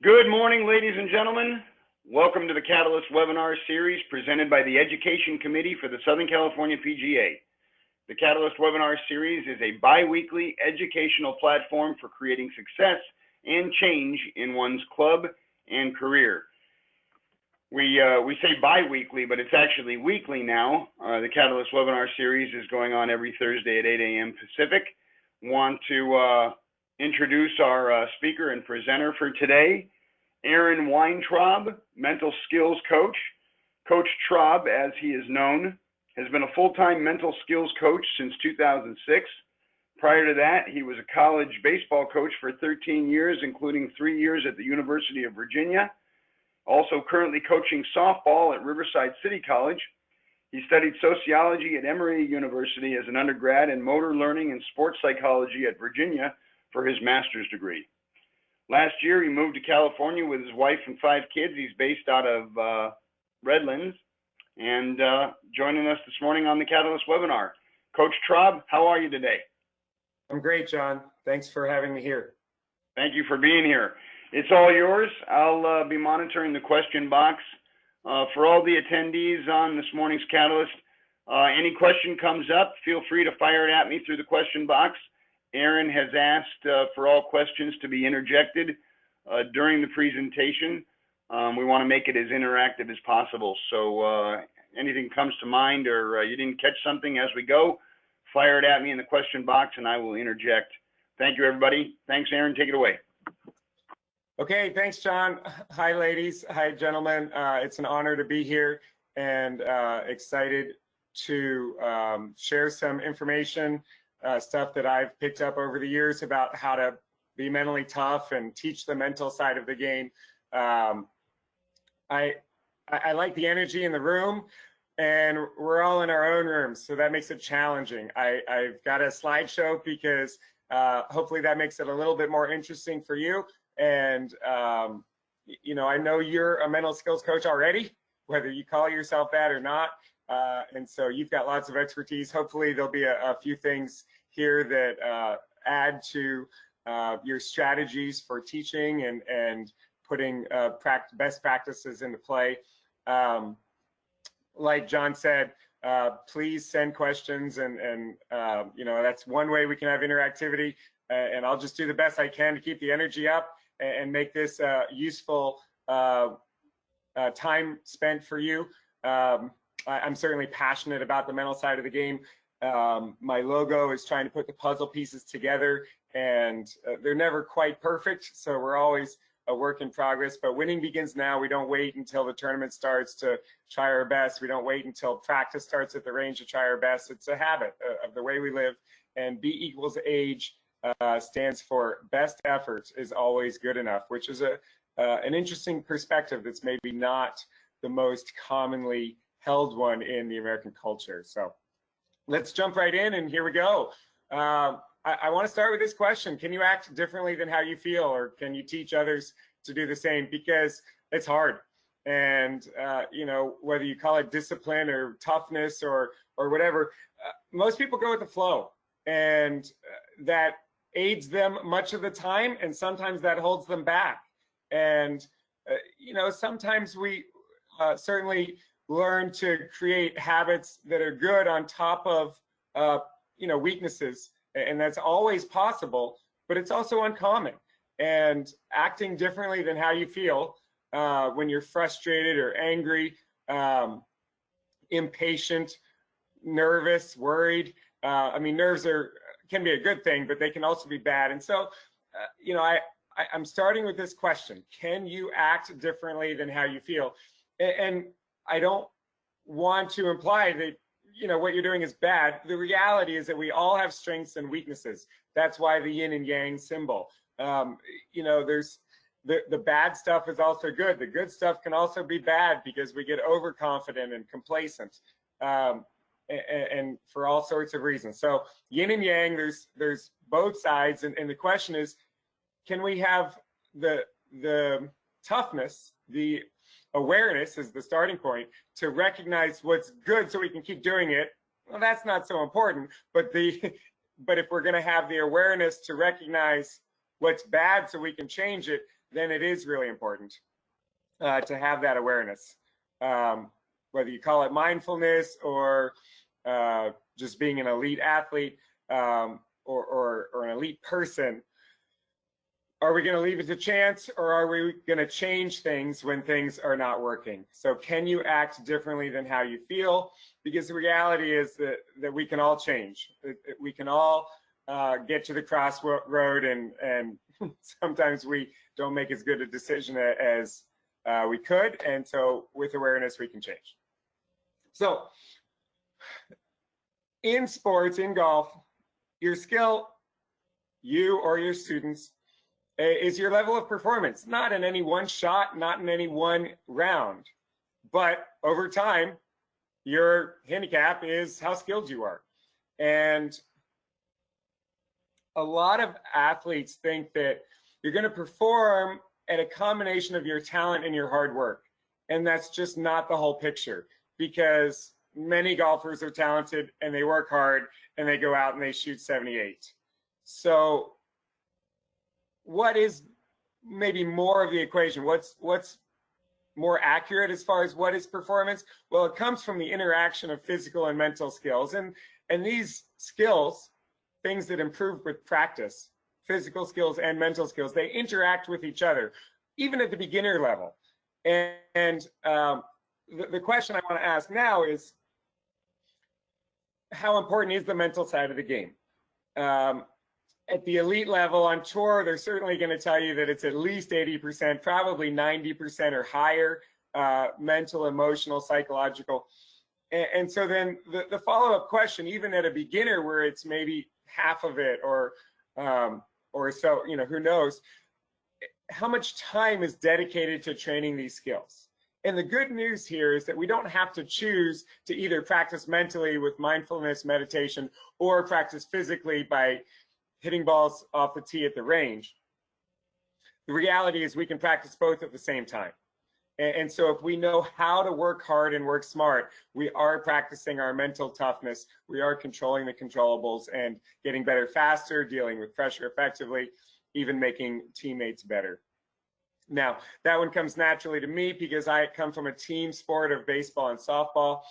Good morning, ladies and gentlemen. Welcome to the Catalyst webinar series presented by the Education Committee for the Southern California PGA. The Catalyst webinar series is a bi-weekly educational platform for creating success and change in one's club and career. We say bi-weekly, but it's actually weekly now. The Catalyst webinar series is going on every Thursday at 8 a.m. Pacific. Want to introduce our speaker and presenter for today, Aaron Weintraub, mental skills coach. Coach Traub, as he is known, has been a full-time mental skills coach since 2006. Prior to that, he was a college baseball coach for 13 years, including 3 years at the University of Virginia. Also currently coaching softball at Riverside City College. He studied sociology at Emory University as an undergrad and motor learning and sports psychology at Virginia for his master's degree. Last year, he moved to California with his wife and 5 kids. He's based out of Redlands and joining us this morning on the Catalyst webinar. Coach Traub, how are you today? I'm great, John. Thanks for having me here. Thank you for being here. It's all yours. I'll be monitoring the question box. For all the attendees on this morning's Catalyst, any question comes up, feel free to fire it at me through the question box. Aaron has asked for all questions to be interjected during the presentation. We want to make it as interactive as possible. So anything comes to mind or you didn't catch something as we go, fire it at me in the question box and I will interject. Thank you, everybody. Thanks, Aaron. Take it away. Okay, thanks, John. Hi, ladies. Hi, gentlemen. It's an honor to be here and excited to share some information, stuff that I've picked up over the years about how to be mentally tough and teach the mental side of the game. I like the energy in the room, and we're all in our own rooms, so that makes it challenging. I've got a slideshow because hopefully that makes it a little bit more interesting for you. And, you know, I know you're a mental skills coach already, whether you call yourself that or not. And so you've got lots of expertise. Hopefully there'll be a few things here that add to your strategies for teaching and putting best practices into play. Like John said, please send questions and you know, that's one way we can have interactivity. And I'll just do the best I can to keep the energy up and make this useful time spent for you. I'm certainly passionate about the mental side of the game. My logo is trying to put the puzzle pieces together, and they're never quite perfect, so we're always a work in progress. But winning begins now. We don't wait until the tournament starts to try our best. We don't wait until practice starts at the range to try our best. It's a habit of the way we live, and B equals age stands for best efforts is always good enough, which is an interesting perspective that's maybe not the most commonly held one in the American culture. So let's jump right in, and here we go. I want to start with this question. Can you act differently than how you feel, or can you teach others to do the same? Because it's hard. And, you know, whether you call it discipline or toughness or whatever, most people go with the flow, and that aids them much of the time, and sometimes that holds them back. And you know, sometimes we certainly learn to create habits that are good on top of you know, weaknesses, and that's always possible, but it's also uncommon. And acting differently than how you feel when you're frustrated or angry, impatient, nervous, worried. I mean, nerves can be a good thing, but they can also be bad. And so, you know, I'm starting with this question: can you act differently than how you feel? And I don't want to imply that, you know, what you're doing is bad. The reality is that we all have strengths and weaknesses. That's why the yin and yang symbol. You know, there's the bad stuff is also good. The good stuff can also be bad because we get overconfident and complacent. And for all sorts of reasons. So yin and yang, there's both sides, and the question is, can we have the toughness, the awareness is the starting point to recognize what's good so we can keep doing it? Well, that's not so important, but if we're going to have the awareness to recognize what's bad so we can change it, then it is really important to have that awareness. Whether you call it mindfulness or just being an elite athlete or an elite person, are we going to leave it to chance, or are we going to change things when things are not working? So can you act differently than how you feel? Because the reality is that we can all change. We can all get to the crossroad, and sometimes we don't make as good a decision as we could. And so with awareness, we can change. So in sports, in golf, your skill, you or your students, is your level of performance, not in any one shot, not in any one round, but over time, your handicap is how skilled you are. And a lot of athletes think that you're going to perform at a combination of your talent and your hard work. And that's just not the whole picture, because many golfers are talented and they work hard and they go out and they shoot 78. So what is maybe more of the equation? What's more accurate as far as what is performance? Well, it comes from the interaction of physical and mental skills. And these skills, things that improve with practice, physical skills and mental skills, they interact with each other, even at the beginner level. And the question I want to ask now is, how important is the mental side of the game? At the elite level on tour, they're certainly going to tell you that it's at least 80%, probably 90% or higher, mental, emotional, psychological. And so then the follow-up question, even at a beginner where it's maybe half of it or so, you know, who knows, how much time is dedicated to training these skills? And the good news here is that we don't have to choose to either practice mentally with mindfulness, meditation, or practice physically by hitting balls off the tee at the range. The reality is we can practice both at the same time. And so if we know how to work hard and work smart, we are practicing our mental toughness. We are controlling the controllables and getting better faster, dealing with pressure effectively, even making teammates better. Now, that one comes naturally to me because I come from a team sport of baseball and softball.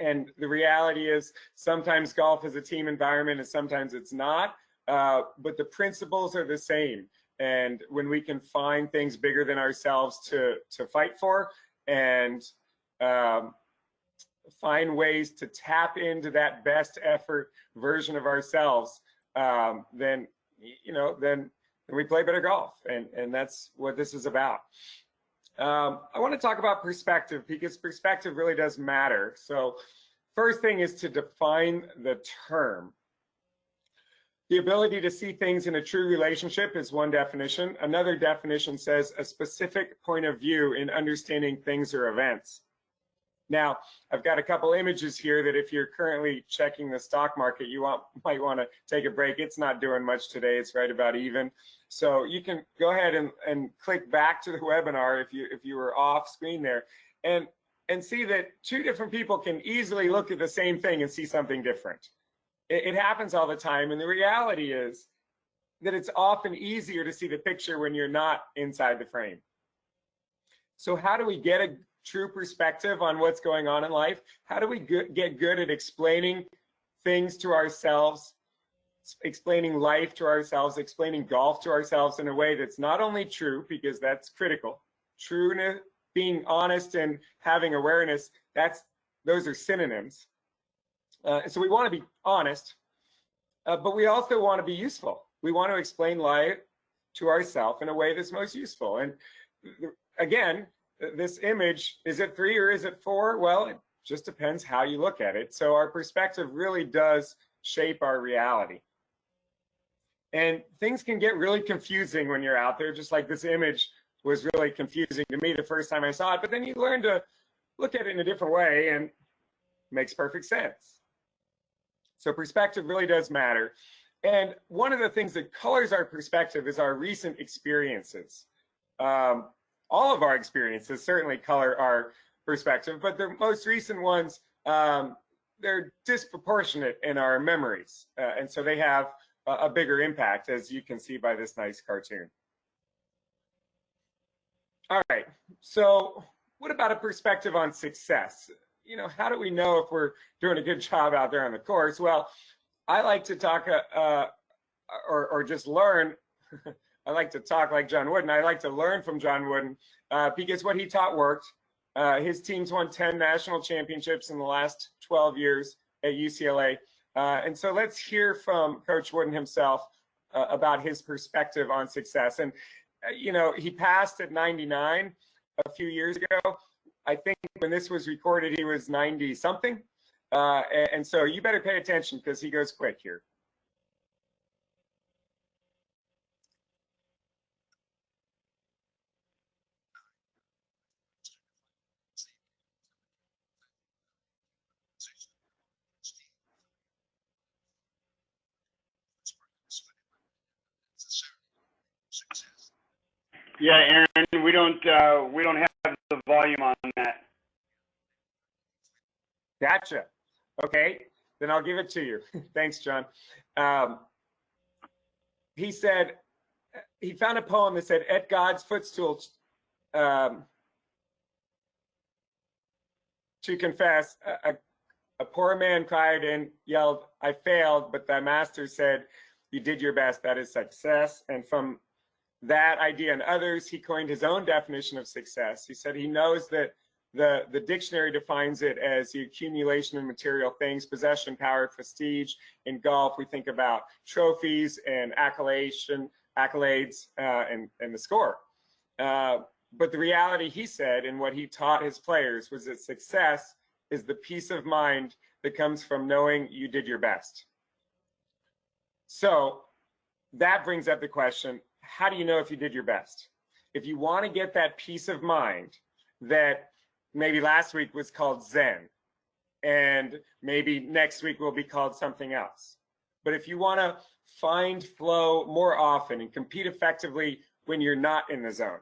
And the reality is sometimes golf is a team environment and sometimes it's not, but the principles are the same. And when we can find things bigger than ourselves to fight for and find ways to tap into that best effort version of ourselves, then we play better golf. And that's what this is about. I want to talk about perspective because perspective really does matter. So first thing is to define the term. The ability to see things in a true relationship is one definition. Another definition says a specific point of view in understanding things or events. Now, I've got a couple images here that if you're currently checking the stock market, you might want to take a break. It's not doing much today. It's right about even. So you can go ahead and click back to the webinar if you were off screen there and see that two different people can easily look at the same thing and see something different. It happens all the time. And the reality is that it's often easier to see the picture when you're not inside the frame. So how do we get a true perspective on what's going on in life? How do we get good at explaining things to ourselves, explaining life to ourselves, explaining golf to ourselves in a way that's not only true, because that's critical, trueness, being honest and having awareness, those are synonyms. So we want to be honest, but we also want to be useful. We want to explain life to ourselves in a way that's most useful. And again, this image, is it 3 or is it 4? Well, it just depends how you look at it. So our perspective really does shape our reality. And things can get really confusing when you're out there, just like this image was really confusing to me the first time I saw it, but then you learn to look at it in a different way and it makes perfect sense. So perspective really does matter. And one of the things that colors our perspective is our recent experiences. All of our experiences certainly color our perspective, but the most recent ones, they're disproportionate in our memories. And so they have a bigger impact, as you can see by this nice cartoon. All right. So what about a perspective on success? You know, how do we know if we're doing a good job out there on the course? Well, I like to talk or just learn. I like to talk like John Wooden. I like to learn from John Wooden because what he taught worked. His teams won 10 national championships in the last 12 years at UCLA. And so let's hear from Coach Wooden himself about his perspective on success. And, you know, he passed at 99 a few years ago. I think when this was recorded, he was 90 something. And so you better pay attention because he goes quick here. Yeah, Aaron, we don't have the volume on that. Gotcha. Okay, then I'll give it to you. Thanks, John. He said, he found a poem that said, at God's footstool to confess, a poor man cried and yelled, I failed, but the master said, you did your best, that is success. And from that idea and others, he coined his own definition of success. He said he knows that the dictionary defines it as the accumulation of material things, possession, power, prestige. In golf, we think about trophies and accolades and the score. But the reality, he said, and what he taught his players was that success is the peace of mind that comes from knowing you did your best. So that brings up the question, how do you know if you did your best? If you want to get that peace of mind that maybe last week was called Zen, and maybe next week will be called something else. But if you want to find flow more often and compete effectively when you're not in the zone,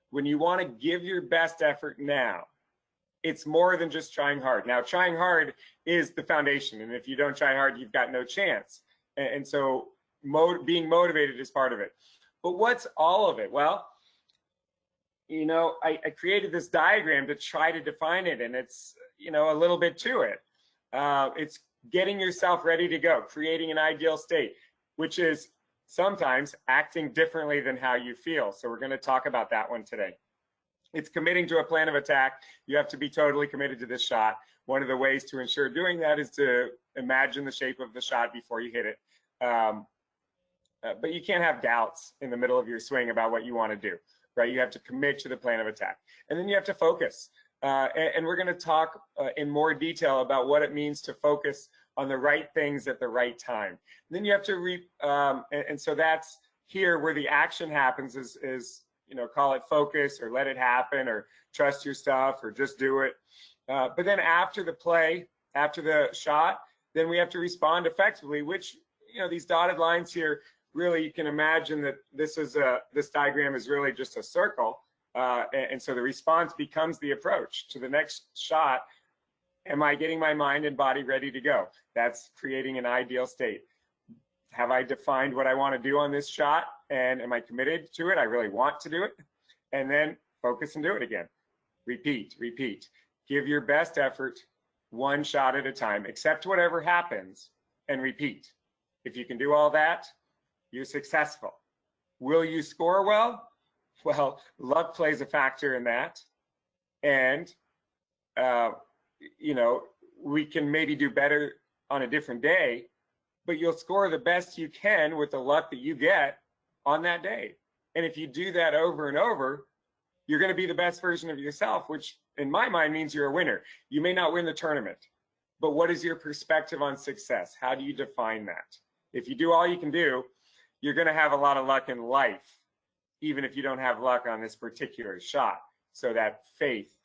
when you want to give your best effort now, it's more than just trying hard. Now, trying hard is the foundation. And if you don't try hard, you've got no chance. And so being motivated is part of it. But what's all of it? Well, you know, I created this diagram to try to define it, and it's, you know, a little bit to it. It's getting yourself ready to go, creating an ideal state, which is sometimes acting differently than how you feel. So we're going to talk about that one today. It's committing to a plan of attack. You have to be totally committed to this shot. One of the ways to ensure doing that is to imagine the shape of the shot before you hit it. But you can't have doubts in the middle of your swing about what you want to do, right? You have to commit to the plan of attack. And then you have to focus. And we're going to talk in more detail about what it means to focus on the right things at the right time. And then you have to and so that's here where the action happens is, you know, call it focus or let it happen or trust your stuff or just do it. But then after the play, after the shot, then we have to respond effectively, which, you know, these dotted lines here, really, you can imagine that this diagram is really just a circle. And so the response becomes the approach to the next shot. Am I getting my mind and body ready to go? That's creating an ideal state. Have I defined what I want to do on this shot? And am I committed to it? I really want to do it. And then focus and do it again. Repeat, repeat. Give your best effort one shot at a time. Accept whatever happens and repeat. If you can do all that, you're successful. Will you score well? Well, luck plays a factor in that. And, you know, we can maybe do better on a different day, but you'll score the best you can with the luck that you get on that day. And if you do that over and over, you're going to be the best version of yourself, which in my mind means you're a winner. You may not win the tournament, but what is your perspective on success? How do you define that? If you do all you can do, you're going to have a lot of luck in life, even if you don't have luck on this particular shot. So that faith.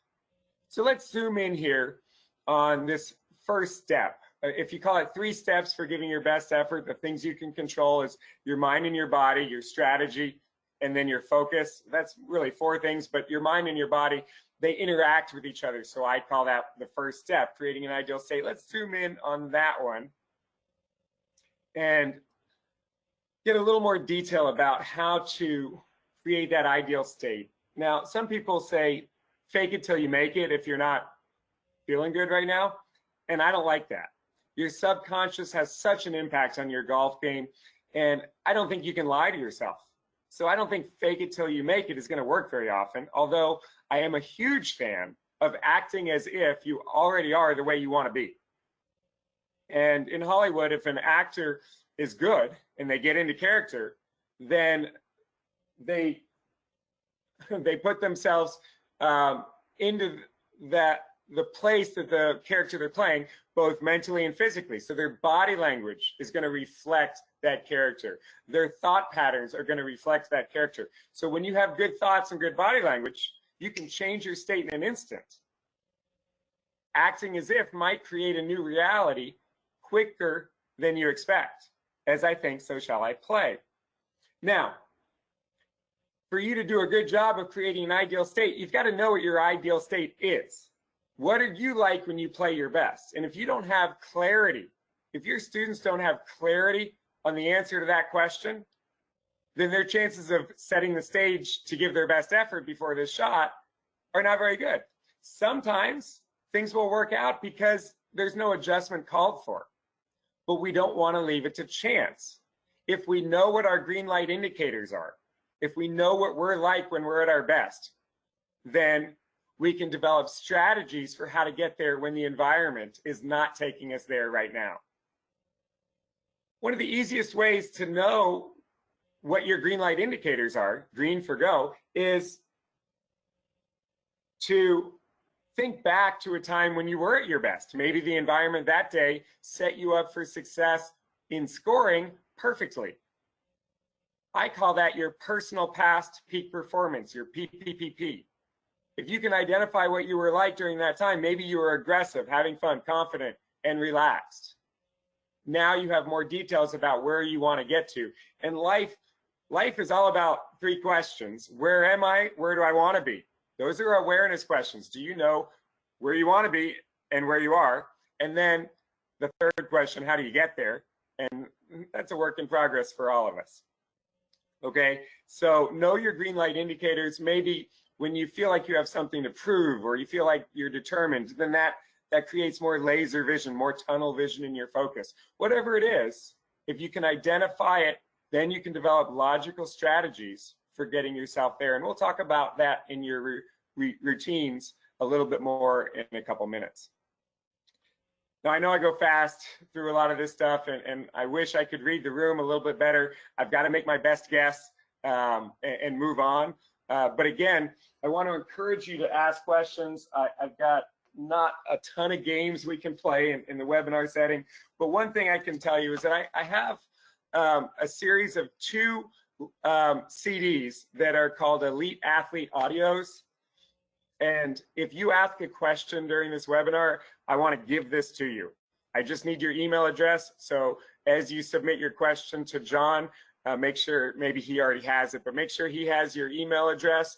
So let's zoom in here on this first step. If you call it 3 steps for giving your best effort, the things you can control is your mind and your body, your strategy, and then your focus. That's really 4 things, but your mind and your body, they interact with each other. So I call that the first step, creating an ideal state. Let's zoom in on that one and get a little more detail about how to create that ideal state. Now, some people say, fake it till you make it if you're not feeling good right now. And I don't like that. Your subconscious has such an impact on your golf game. And I don't think you can lie to yourself. So I don't think fake it till you make it is going to work very often. Although I am a huge fan of acting as if you already are the way you want to be. And in Hollywood, if an actor is good and they get into character, then they put themselves into the place that the character they're playing, both mentally and physically. So their body language is going to reflect that character. Their thought patterns are going to reflect that character. So when you have good thoughts and good body language, you can change your state in an instant. Acting as if might create a new reality quicker than you expect. As I think, so shall I play. Now, for you to do a good job of creating an ideal state, you've got to know what your ideal state is. What are you like when you play your best? And if you don't have clarity, if your students don't have clarity on the answer to that question, then their chances of setting the stage to give their best effort before this shot are not very good. Sometimes things will work out because there's no adjustment called for, but we don't want to leave it to chance. If we know what our green light indicators are, if we know what we're like when we're at our best, then we can develop strategies for how to get there when the environment is not taking us there right now. One of the easiest ways to know what your green light indicators are, green for go, is to think back to a time when you were at your best. Maybe the environment that day set you up for success in scoring perfectly. I call that your personal past peak performance, your PPPP. If you can identify what you were like during that time, maybe you were aggressive, having fun, confident, and relaxed. Now you have more details about where you want to get to. And life is all about three questions. Where am I? Where do I want to be? Those are awareness questions. Do you know where you want to be and where you are? And then the third question, how do you get there? And that's a work in progress for all of us. Okay, so know your green light indicators. Maybe when you feel like you have something to prove or you feel like you're determined, then that creates more laser vision, more tunnel vision in your focus. Whatever it is, if you can identify it, then you can develop logical strategies for getting yourself there. And we'll talk about that in your routines a little bit more in a couple minutes. Now, I know I go fast through a lot of this stuff, and I wish I could read the room a little bit better. I've got to make my best guess and move on. But again, I want to encourage you to ask questions. I've got not a ton of games we can play in the webinar setting, but one thing I can tell you is that I have a series of 2 CDs that are called Elite Athlete Audios. And if you ask a question during this webinar, I want to give this to you. I just need your email address. So as you submit your question to John, make sure, maybe he already has it, but make sure he has your email address.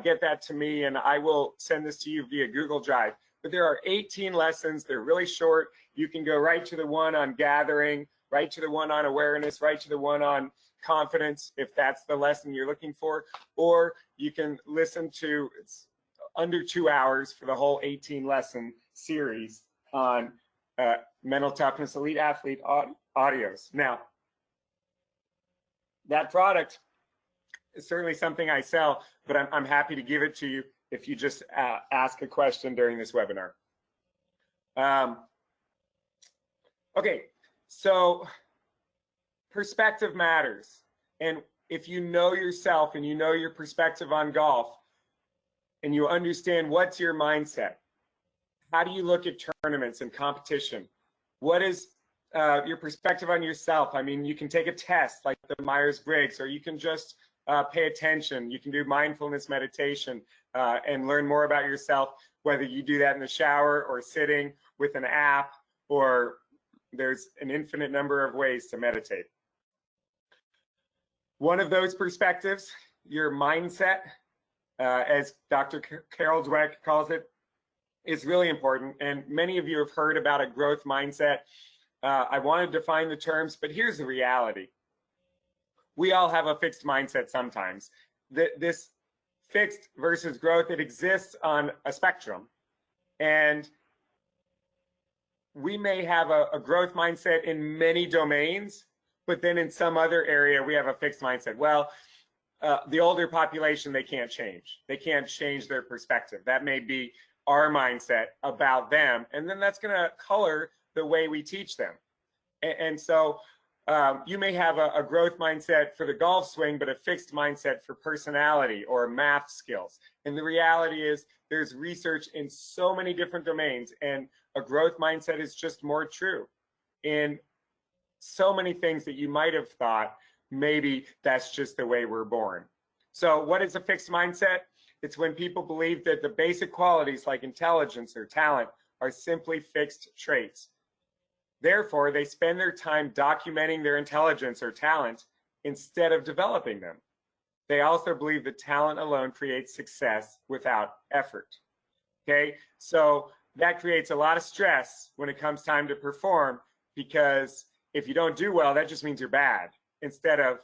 Get that to me and I will send this to you via Google Drive. But there are 18 lessons. They're really short. You can go right to the one on gathering, right to the one on awareness, right to the one on confidence, if that's the lesson you're looking for. Or you can listen to, it's under 2 hours for the whole 18 lesson series on mental toughness elite athlete audios. Now, that product is certainly something I sell, but I'm happy to give it to you if you just ask a question during this webinar. Okay, so perspective matters. And if you know yourself and you know your perspective on golf, and you understand what's your mindset, how do you look at tournaments and competition? What is your perspective on yourself? I mean, you can take a test like the Myers-Briggs, or you can just pay attention. You can do mindfulness meditation and learn more about yourself, whether you do that in the shower or sitting with an app, or there's an infinite number of ways to meditate. One of those perspectives, your mindset, as Dr. Carol Dweck calls it, is really important. And many of you have heard about a growth mindset. I want to define the terms, but here's the reality. We all have a fixed mindset sometimes. This fixed versus growth, it exists on a spectrum. And we may have a growth mindset in many domains, but then in some other area, we have a fixed mindset. Well, the older population, they can't change. They can't change their perspective. That may be our mindset about them. And then that's going to color the way we teach them. And so you may have a growth mindset for the golf swing, but a fixed mindset for personality or math skills. And the reality is there's research in so many different domains, and a growth mindset is just more true in so many things that you might have thought maybe that's just the way we're born. So what is a fixed mindset? It's when people believe that the basic qualities like intelligence or talent are simply fixed traits. Therefore, they spend their time documenting their intelligence or talent instead of developing them. They also believe that talent alone creates success without effort. Okay, so that creates a lot of stress when it comes time to perform, because if you don't do well, that just means you're bad. Instead of,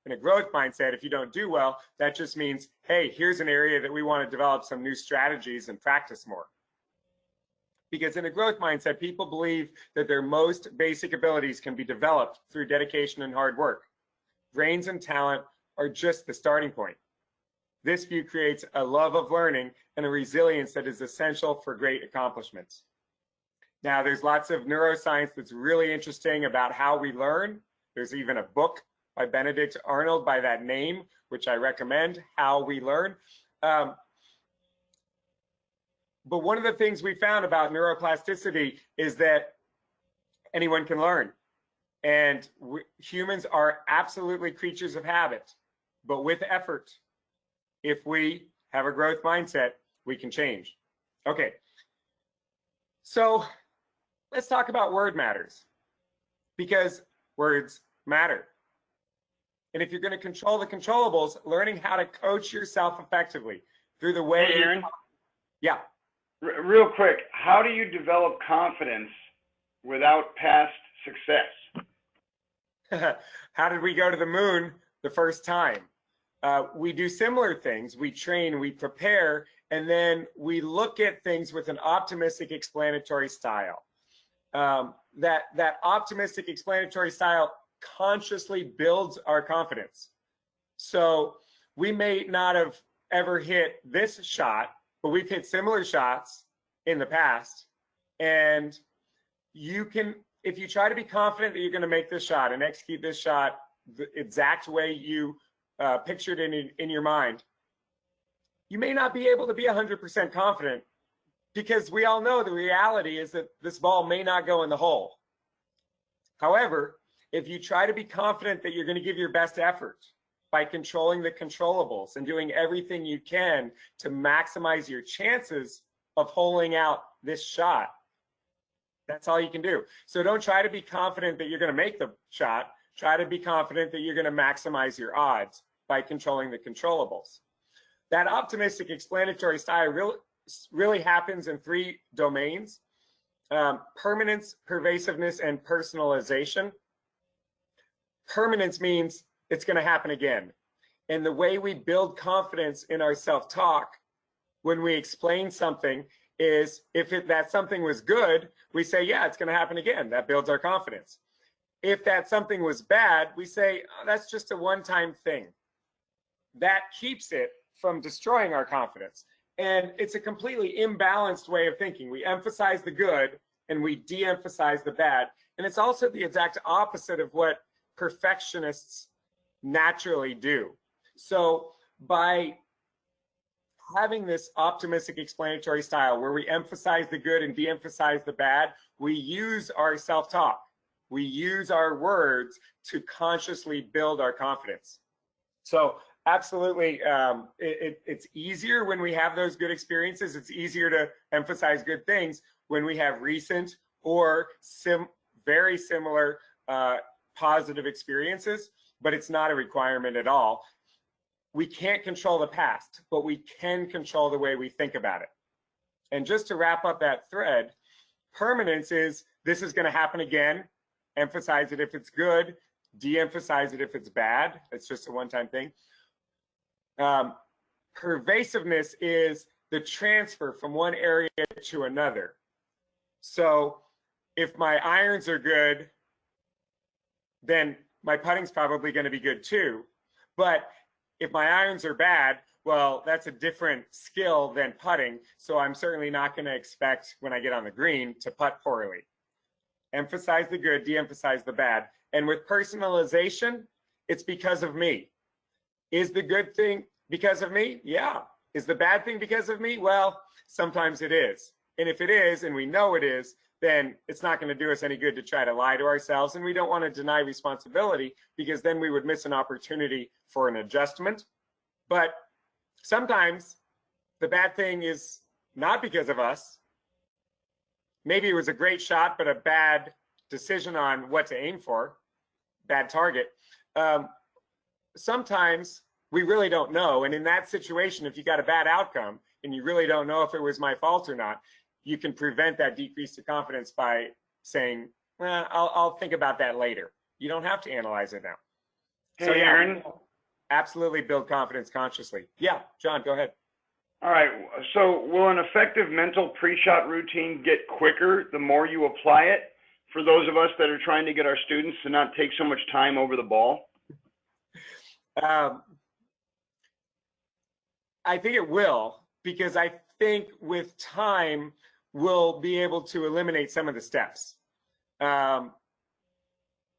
in a growth mindset, if you don't do well, that just means, hey, here's an area that we want to develop some new strategies and practice more. Because in a growth mindset, people believe that their most basic abilities can be developed through dedication and hard work. Brains and talent are just the starting point. This view creates a love of learning and a resilience that is essential for great accomplishments. Now, there's lots of neuroscience that's really interesting about how we learn. There's even a book by Benedict Arnold by that name, which I recommend, How We Learn. But one of the things we found about neuroplasticity is that anyone can learn. And humans are absolutely creatures of habit, but with effort, if we have a growth mindset, we can change. Okay, so let's talk about word matters, because words matter. And if you're going to control the controllables, learning how to coach yourself effectively through the way. Hey, Aaron. Yeah. Real quick, how do you develop confidence without past success? How did we go to the moon the first time? We do similar things. We train, we prepare, and then we look at things with an optimistic explanatory style. That optimistic explanatory style consciously builds our confidence. So we may not have ever hit this shot, but we've hit similar shots in the past. And you can, if you try to be confident that you're going to make this shot and execute this shot the exact way you pictured in your mind, you may not be able to be 100% confident, because we all know the reality is that this ball may not go in the hole. However, if you try to be confident that you're going to give your best effort by controlling the controllables and doing everything you can to maximize your chances of holing out this shot, that's all you can do. So don't try to be confident that you're going to make the shot. Try to be confident that you're going to maximize your odds by controlling the controllables. That optimistic explanatory style really happens in three domains: permanence, pervasiveness, and personalization. Permanence means it's going to happen again. And the way we build confidence in our self-talk when we explain something is, if that something was good, we say, yeah, it's going to happen again. That builds our confidence. If that something was bad, we say, oh, that's just a one-time thing. That keeps it from destroying our confidence. And it's a completely imbalanced way of thinking. We emphasize the good and we de-emphasize the bad. And it's also the exact opposite of what perfectionists naturally do. So by having this optimistic explanatory style where we emphasize the good and de-emphasize the bad, we use our self-talk. We use our words to consciously build our confidence. So absolutely, it's easier when we have those good experiences. It's easier to emphasize good things when we have recent or very similar positive experiences, but it's not a requirement at all. We can't control the past, but we can control the way we think about it. And just to wrap up that thread, permanence is, this is going to happen again. Emphasize it if it's good, de-emphasize it if it's bad. It's just a one-time thing. pervasiveness is the transfer from one area to another. So if my irons are good, then my putting's probably going to be good too. But if my irons are bad, well, that's a different skill than putting. So I'm certainly not going to expect when I get on the green to putt poorly. Emphasize the good, de-emphasize the bad. And with personalization, it's because of me. Is the good thing because of me? Yeah. Is the bad thing because of me? Well, sometimes it is. And if it is, and we know it is, then it's not going to do us any good to try to lie to ourselves. And we don't want to deny responsibility, because then we would miss an opportunity for an adjustment. But sometimes the bad thing is not because of us. Maybe it was a great shot, but a bad decision on what to aim for, bad target. Sometimes we really don't know. And in that situation, if you got a bad outcome and you really don't know if it was my fault or not, you can prevent that decrease of confidence by saying, well, I'll think about that later. You don't have to analyze it now. Hey, so, yeah, Aaron. Absolutely build confidence consciously. Yeah, John, go ahead. All right. So will an effective mental pre-shot routine get quicker the more you apply it, for those of us that are trying to get our students to not take so much time over the ball? I think it will, because I think with time, we'll be able to eliminate some of the steps.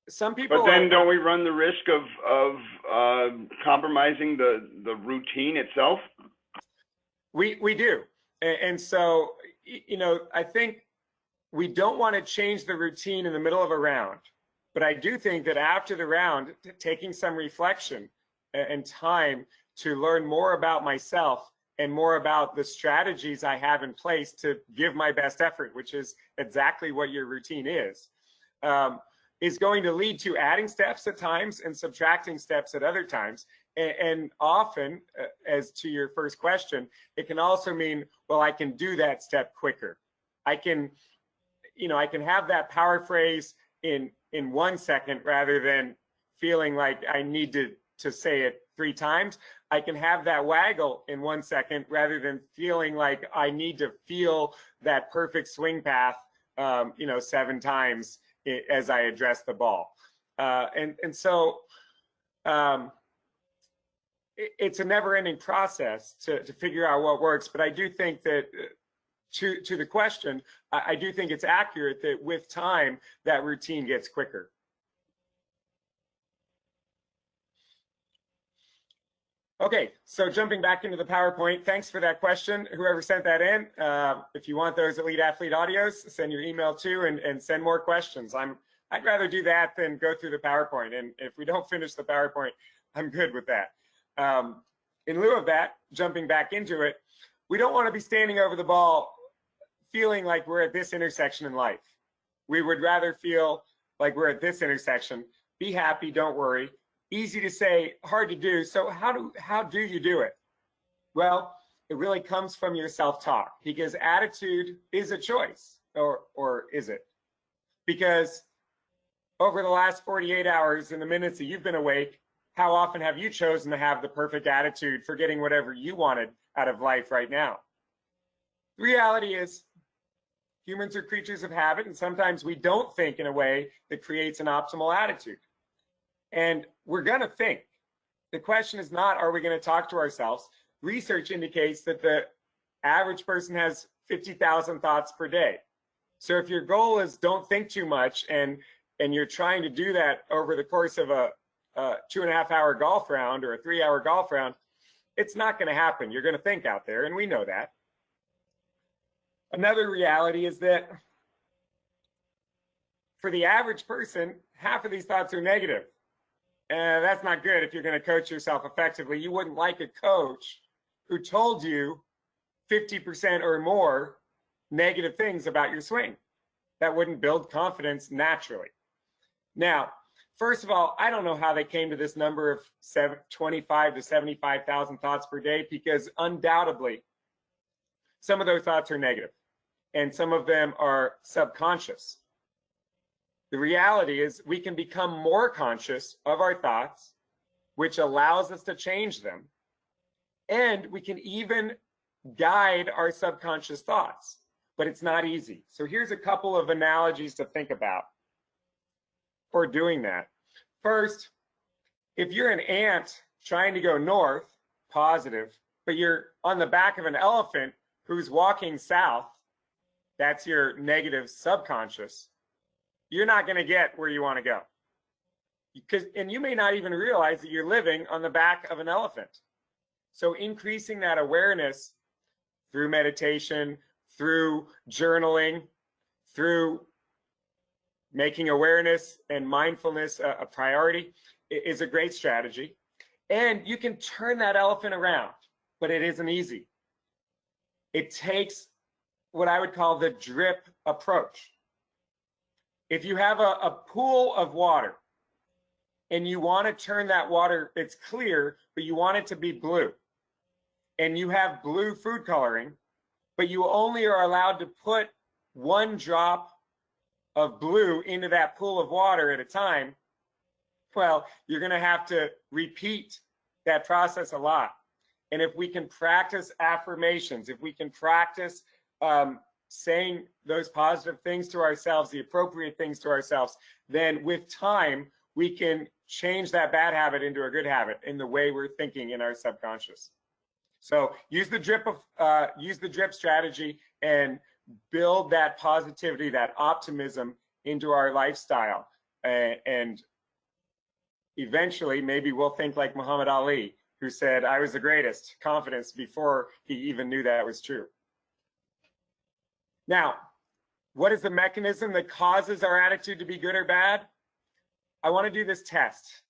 Some people. But then don't we run the risk of compromising the routine itself? We do. And so, I think we don't want to change the routine in the middle of a round. But I do think that after the round, taking some reflection and time to learn more about myself and more about the strategies I have in place to give my best effort, which is exactly what your routine is going to lead to adding steps at times and subtracting steps at other times. And often, as to your first question, it can also mean, well, I can do that step quicker. I can have that power phrase in 1 second rather than feeling like I need to say it 3 times. I can have that waggle in 1 second rather than feeling like I need to feel that perfect swing path, 7 times as I address the ball. So it's a never-ending process to figure out what works. But I do think that to the question, I do think it's accurate that with time, that routine gets quicker. Okay, so jumping back into the PowerPoint, thanks for that question. Whoever sent that in, if you want those Elite Athlete audios, send your email to and send more questions. I'd rather do that than go through the PowerPoint. And if we don't finish the PowerPoint, I'm good with that. In lieu of that, jumping back into it, we don't want to be standing over the ball feeling like we're at this intersection in life. We would rather feel like we're at this intersection. Be happy, don't worry. Easy to say, hard to do. So how do you do it? Well, it really comes from your self-talk, because attitude is a choice, or is it? Because over the last 48 hours and the minutes that you've been awake, how often have you chosen to have the perfect attitude for getting whatever you wanted out of life right now? The reality is, humans are creatures of habit, and sometimes we don't think in a way that creates an optimal attitude. And we're going to think. The question is not, are we going to talk to ourselves? Research indicates that the average person has 50,000 thoughts per day. So if your goal is don't think too much, and you're trying to do that over the course of a 2.5-hour golf round or a 3-hour golf round, it's not going to happen. You're going to think out there, and we know that. Another reality is that for the average person, half of these thoughts are negative. That's not good if you're going to coach yourself effectively. You wouldn't like a coach who told you 50% or more negative things about your swing. That wouldn't build confidence naturally. Now, first of all, I don't know how they came to this number of 25 to 75,000 thoughts per day, because undoubtedly some of those thoughts are negative and some of them are subconscious. The reality is we can become more conscious of our thoughts, which allows us to change them. And we can even guide our subconscious thoughts, but it's not easy. So here's a couple of analogies to think about for doing that. First, if you're an ant trying to go north, positive, but you're on the back of an elephant who's walking south, that's your negative subconscious, you're not going to get where you want to go. And you may not even realize that you're living on the back of an elephant. So increasing that awareness through meditation, through journaling, through making awareness and mindfulness a priority is a great strategy. And you can turn that elephant around, but it isn't easy. It takes what I would call the drip approach. If you have a pool of water and you want to turn that water, it's clear, but you want it to be blue, and you have blue food coloring, but you only are allowed to put one drop of blue into that pool of water at a time, well, you're going to have to repeat that process a lot. And if we can practice affirmations, if we can practice saying those positive things to ourselves, the appropriate things to ourselves, then with time, we can change that bad habit into a good habit in the way we're thinking in our subconscious. So use the drip strategy and build that positivity, that optimism into our lifestyle. And eventually, maybe we'll think like Muhammad Ali, who said, "I was the greatest," confidence before he even knew that was true. Now, what is the mechanism that causes our attitude to be good or bad? I want to do this test.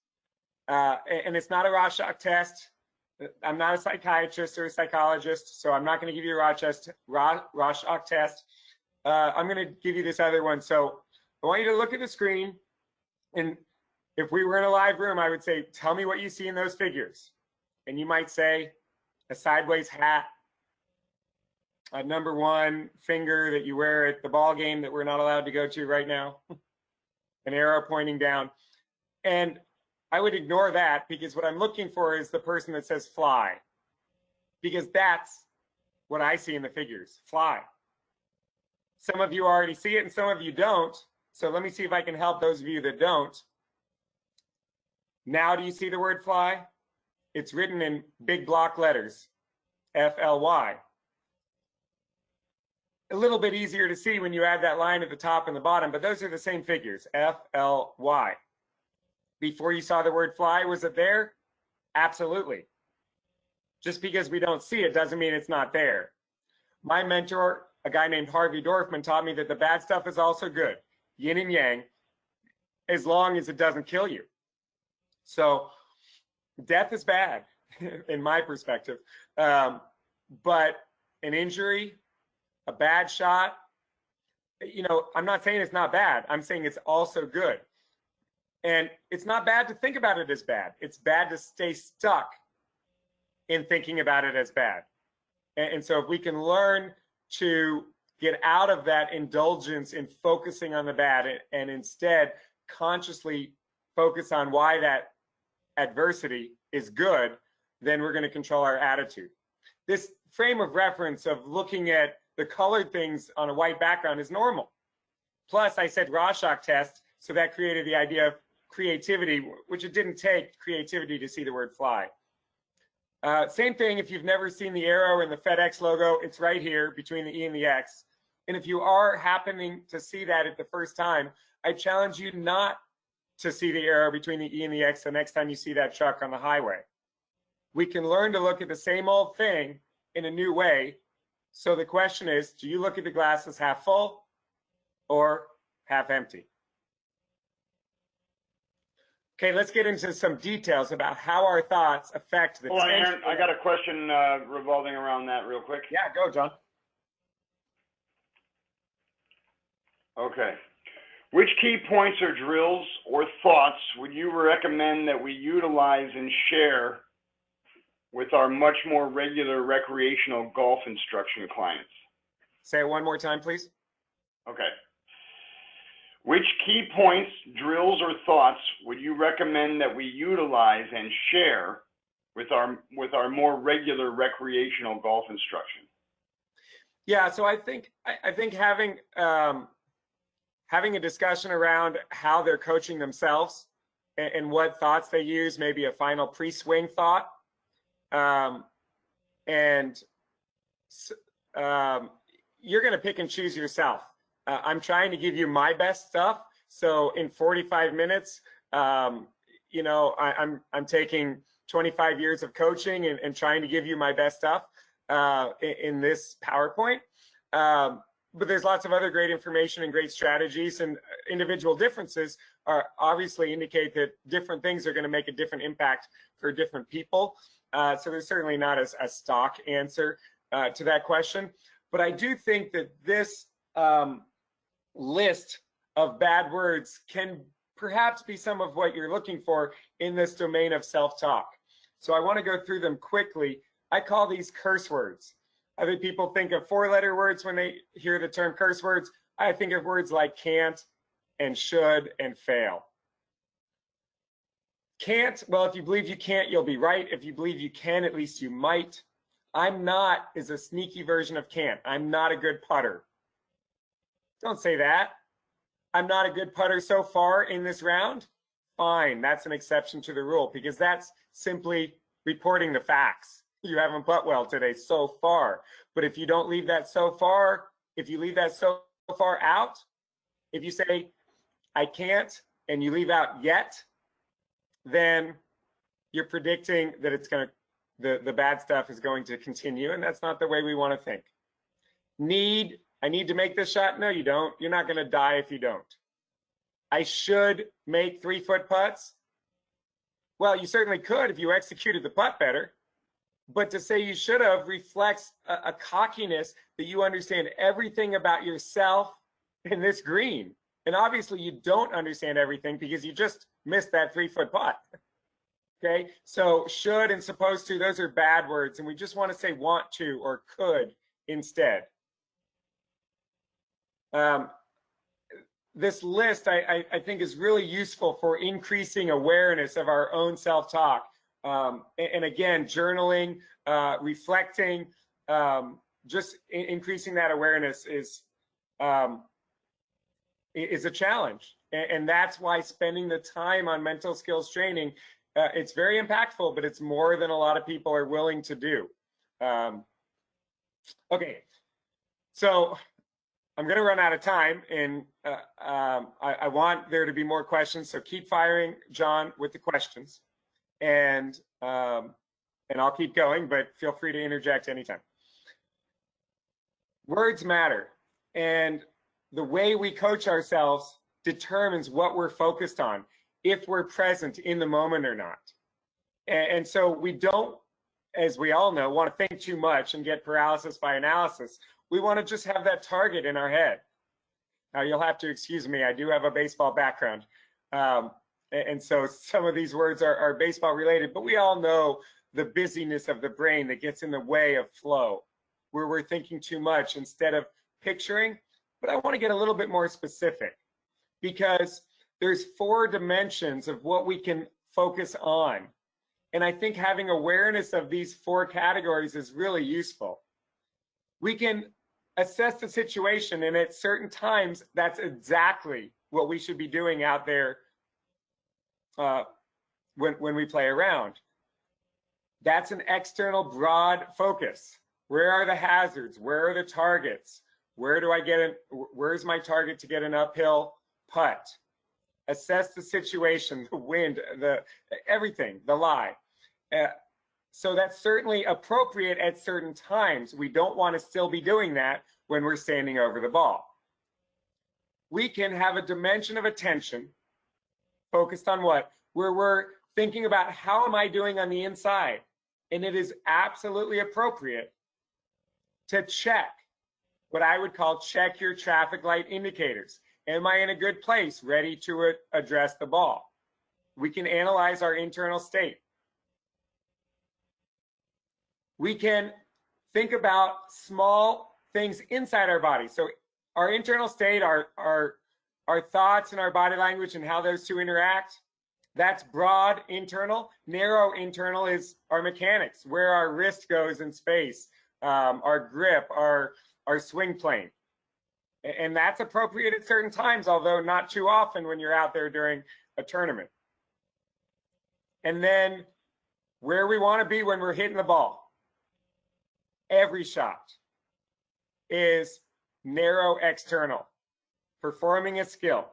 And it's not a Rorschach test. I'm not a psychiatrist or a psychologist, so I'm not going to give you a Rorschach test. I'm going to give you this other one. So I want you to look at the screen, and if we were in a live room, I would say, tell me what you see in those figures. And you might say a sideways hat, a number one finger that you wear at the ball game that we're not allowed to go to right now, an arrow pointing down. And I would ignore that, because what I'm looking for is the person that says fly, because that's what I see in the figures, fly. Some of you already see it and some of you don't. So let me see if I can help those of you that don't. Now, do you see the word fly? It's written in big block letters, F-L-Y. A little bit easier to see when you add that line at the top and the bottom, but those are the same figures, F-L-Y. Before you saw the word fly, was it there? Absolutely. Just because we don't see it doesn't mean it's not there. My mentor, a guy named Harvey Dorfman, taught me that the bad stuff is also good, yin and yang, as long as it doesn't kill you. So death is bad in my perspective, but an injury, a bad shot, you know, I'm not saying it's not bad. I'm saying it's also good. And it's not bad to think about it as bad. It's bad to stay stuck in thinking about it as bad. And so if we can learn to get out of that indulgence in focusing on the bad and instead consciously focus on why that adversity is good, then we're going to control our attitude. This frame of reference of looking at the colored things on a white background is normal. Plus, I said Rorschach test, so that created the idea of creativity, which it didn't take creativity to see the word fly. Same thing if you've never seen the arrow in the FedEx logo, it's right here between the E and the X. And if you are happening to see that at the first time, I challenge you not to see the arrow between the E and the X the next time you see that truck on the highway. We can learn to look at the same old thing in a new way. So the question is, do you look at the glass as half full or half empty? Okay, let's get into some details about how our thoughts affect the tension. Aaron, I got a question revolving around that real quick. Yeah, go, John. Okay. Which key points or drills or thoughts would you recommend that we utilize and share with our much more regular recreational golf instruction clients? Say it one more time, please. Okay. Which key points, drills, or thoughts would you recommend that we utilize and share with our more regular recreational golf instruction? Yeah, so I think having having a discussion around how they're coaching themselves and what thoughts they use, maybe a final pre-swing thought, and you're going to pick and choose yourself. I'm trying to give you my best stuff. So in 45 minutes, you know, I'm taking 25 years of coaching and trying to give you my best stuff in this PowerPoint. But there's lots of other great information and great strategies, and individual differences are obviously indicate that different things are going to make a different impact for different people. So there's certainly not a stock answer to that question. But I do think that this list of bad words can perhaps be some of what you're looking for in this domain of self-talk. So I want to go through them quickly. I call these curse words. I think people think of four-letter words when they hear the term curse words. I think of words like can't and should and fail. Can't, well, if you believe you can't, you'll be right. If you believe you can, at least you might. I'm not is a sneaky version of can't. I'm not a good putter. Don't say that. I'm not a good putter so far in this round. Fine, that's an exception to the rule because that's simply reporting the facts. You haven't putt well today so far. But if you don't leave that so far, if you leave that so far out, if you say, I can't, and you leave out yet, then you're predicting that it's going to, the bad stuff is going to continue, and that's not the way we want to think. I need to make this shot. No, you don't. You're not going to die if you don't. I should make 3-foot putts. Well, you certainly could if you executed the putt better. But to say you should have reflects a cockiness that you understand everything about yourself in this green. And obviously you don't understand everything because you just missed that 3-foot putt. Okay, so should and supposed to, those are bad words. And we just want to say want to or could instead. This list I think is really useful for increasing awareness of our own self-talk. And again, journaling, reflecting, just increasing that awareness is a challenge. And that's why spending the time on mental skills training, it's very impactful, but it's more than a lot of people are willing to do. Okay, so I'm going to run out of time, and I want there to be more questions. So keep firing, John, with the questions. And I'll keep going, but feel free to interject anytime. Words matter, and the way we coach ourselves determines what we're focused on, if we're present in the moment or not. And so we don't, as we all know, want to think too much and get paralysis by analysis. We want to just have that target in our head. Now, you'll have to excuse me. I do have a baseball background. And so some of these words are baseball related, but we all know the busyness of the brain that gets in the way of flow, where we're thinking too much instead of picturing. But I want to get a little bit more specific because there's 4 dimensions of what we can focus on. And I think having awareness of these 4 categories is really useful. We can assess the situation, and at certain times, that's exactly what we should be doing out there when we play around. That's an external broad focus. Where are the hazards? Where are the targets? Where do I get in? Where's my target to get an uphill putt? Assess the situation, the wind, everything, the lie. So that's certainly appropriate at certain times. We don't want to still be doing that when we're standing over the ball. We can have a dimension of attention focused on what? Where we're thinking about how am I doing on the inside? And it is absolutely appropriate to check what I would call check your traffic light indicators. Am I in a good place, ready to address the ball? We can analyze our internal state. We can think about small things inside our body. So our internal state, our thoughts and our body language and how those two interact, That's broad internal. Narrow internal is our mechanics, where our wrist goes in space, our grip, our swing plane. And that's appropriate at certain times, although not too often when you're out there during a tournament. And then where we want to be when we're hitting the ball. Every shot is narrow external, performing a skill.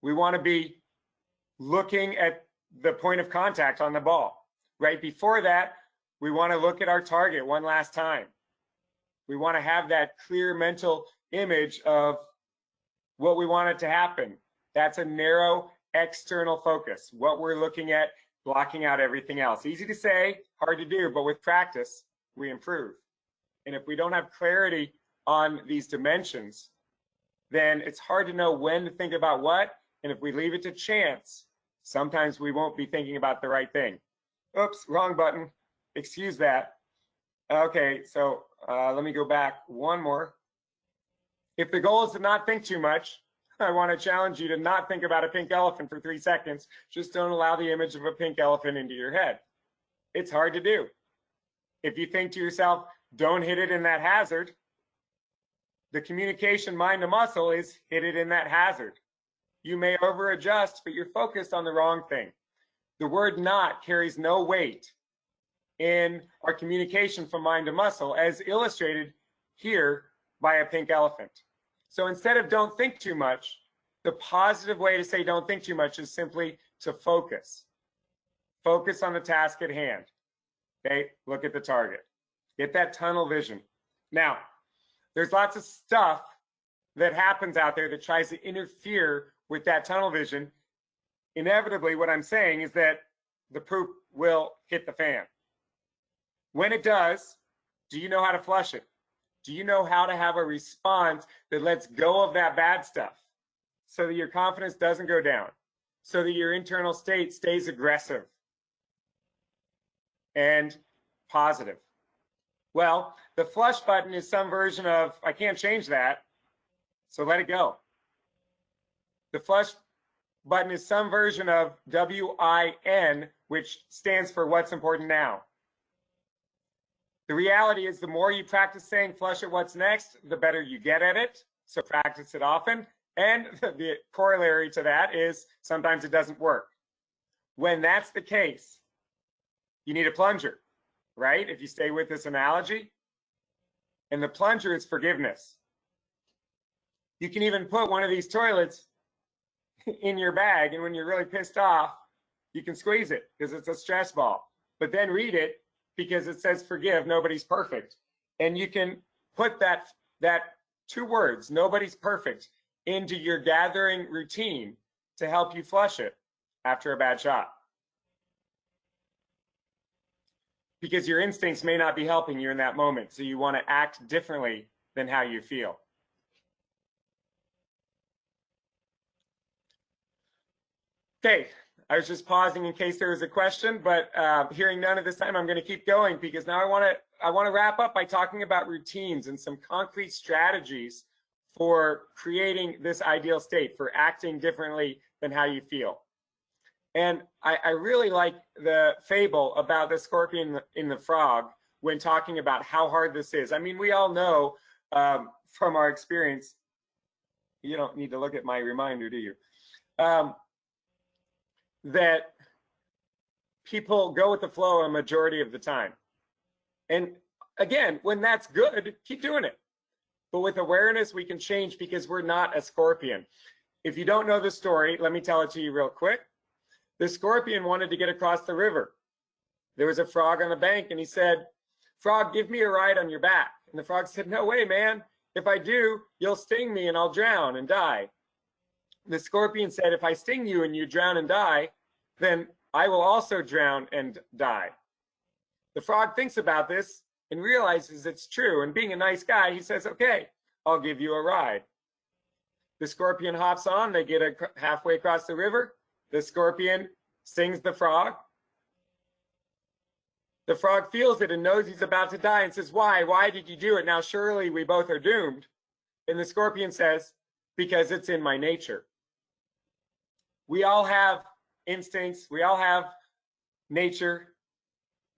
We want to be looking at the point of contact on the ball. Right before that, we want to look at our target one last time. We want to have that clear mental image of what we want it to happen. That's a narrow external focus, what we're looking at, blocking out everything else. Easy to say, hard to do, but with practice, we improve. And if we don't have clarity on these dimensions, then it's hard to know when to think about what. And if we leave it to chance, sometimes we won't be thinking about the right thing. Oops, wrong button. Excuse that. Okay, so let me go back one more. If the goal is to not think too much, I want to challenge you to not think about a pink elephant for 3 seconds. Just don't allow the image of a pink elephant into your head. It's hard to do. If you think to yourself, don't hit it in that hazard, the communication mind to muscle is hit it in that hazard. You may over adjust, but you're focused on the wrong thing. The word not carries no weight in our communication from mind to muscle, as illustrated here by a pink elephant. So instead of don't think too much, the positive way to say don't think too much is simply to focus. Focus on the task at hand. Okay, look at the target. Get that tunnel vision. Now, there's lots of stuff that happens out there that tries to interfere with that tunnel vision. Inevitably, what I'm saying is that the poop will hit the fan. When it does, do you know how to flush it? Do you know how to have a response that lets go of that bad stuff so that your confidence doesn't go down, so that your internal state stays aggressive and positive? Well, the flush button is some version of, I can't change that, so let it go. The flush button is some version of WIN, which stands for what's important now. The reality is the more you practice saying flush at what's next, the better you get at it. So practice it often. And the corollary to that is sometimes it doesn't work. When that's the case, you need a plunger, right? If you stay with this analogy. And the plunger is forgiveness. You can even put one of these toilets in your bag, and when you're really pissed off, you can squeeze it because it's a stress ball. But then read it, because it says forgive, nobody's perfect. And you can put that 2 words, nobody's perfect, into your gathering routine to help you flush it after a bad shot. Because your instincts may not be helping you in that moment, so you want to act differently than how you feel. Okay. I was just pausing in case there was a question, but hearing none at this time, I'm going to keep going because now I want to wrap up by talking about routines and some concrete strategies for creating this ideal state, for acting differently than how you feel. And I really like the fable about the scorpion in the frog when talking about how hard this is. I mean, we all know from our experience, you don't need to look at my reminder, do you? That people go with the flow a majority of the time. And again, when that's good, keep doing it. But with awareness, we can change because we're not a scorpion. If you don't know the story, let me tell it to you real quick. The scorpion wanted to get across the river. There was a frog on the bank and he said, "Frog, give me a ride on your back." And the frog said, "No way, man. If I do, you'll sting me and I'll drown and die." The scorpion said, "If I sting you and you drown and die, then I will also drown and die." The frog thinks about this and realizes it's true. And being a nice guy, he says, "Okay, I'll give you a ride." The scorpion hops on. They get halfway across the river. The scorpion stings the frog. The frog feels it and knows he's about to die and says, "Why? Why did you do it? Now surely we both are doomed." And the scorpion says, "Because it's in my nature." We all have instincts. We all have nature,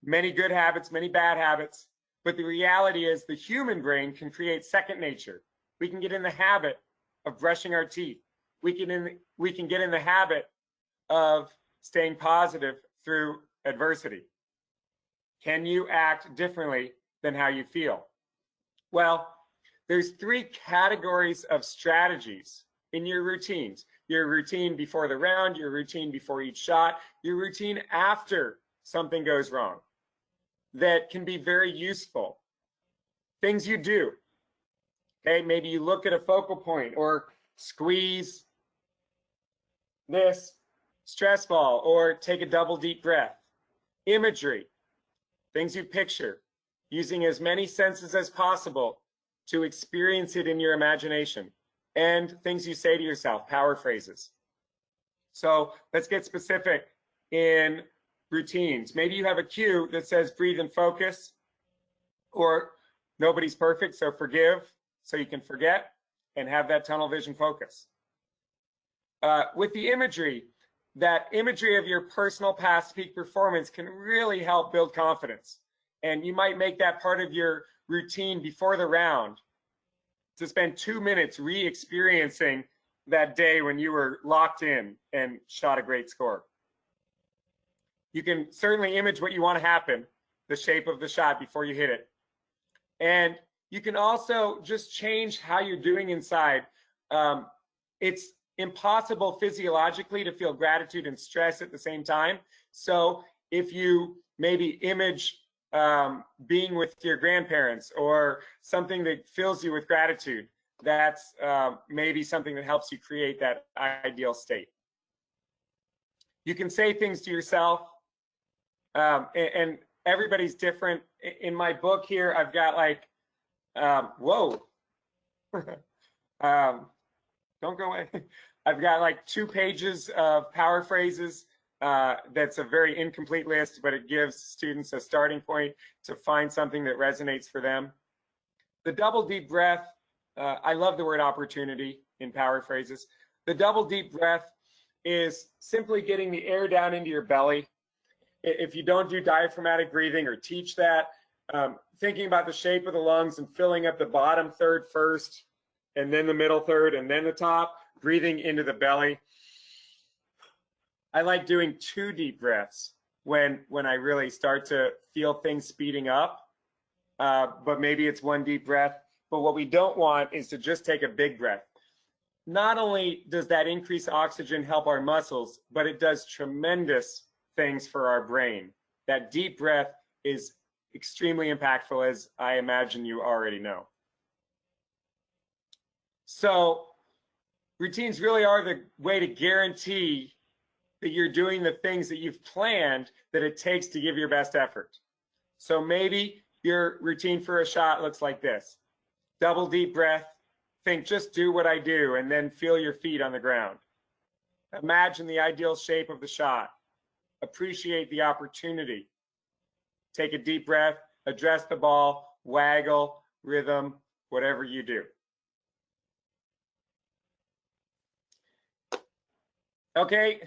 many good habits, many bad habits. But the reality is the human brain can create second nature. We can get in the habit of brushing our teeth. We can get in the habit of staying positive through adversity. Can you act differently than how you feel? Well, there's 3 categories of strategies in your routines. Your routine before the round, your routine before each shot, your routine after something goes wrong that can be very useful. Things you do. Okay, maybe you look at a focal point or squeeze this stress ball or take a double deep breath. Imagery, things you picture, using as many senses as possible to experience it in your imagination, and things you say to yourself, power phrases. So let's get specific in routines. Maybe you have a cue that says breathe and focus, or nobody's perfect, so forgive, so you can forget and have that tunnel vision focus. With the imagery, that imagery of your personal past peak performance can really help build confidence. And you might make that part of your routine before the round to spend 2 minutes re-experiencing that day when you were locked in and shot a great score. You can certainly image what you want to happen, the shape of the shot before you hit it. And you can also just change how you're doing inside. It's impossible physiologically to feel gratitude and stress at the same time. So if you maybe image being with your grandparents or something that fills you with gratitude, that's maybe something that helps you create that ideal state. You can say things to yourself, and everybody's different. In my book here, I've got like, whoa, don't go away. I've got like 2 pages of power phrases. That's a very incomplete list, but it gives students a starting point to find something that resonates for them. The double deep breath, I love the word opportunity in power phrases. The double deep breath is simply getting the air down into your belly. If you don't do diaphragmatic breathing or teach that, thinking about the shape of the lungs and filling up the bottom third first, and then the middle third, and then the top, breathing into the belly. I like doing 2 deep breaths when I really start to feel things speeding up, but maybe it's 1 deep breath. But what we don't want is to just take a big breath. Not only does that increase oxygen help our muscles, but it does tremendous things for our brain. That deep breath is extremely impactful, as I imagine you already know. So routines really are the way to guarantee that you're doing the things that you've planned that it takes to give your best effort. So maybe your routine for a shot looks like this. Double deep breath, think just do what I do, and then feel your feet on the ground. Imagine the ideal shape of the shot. Appreciate the opportunity. Take a deep breath, address the ball, waggle, rhythm, whatever you do. Okay,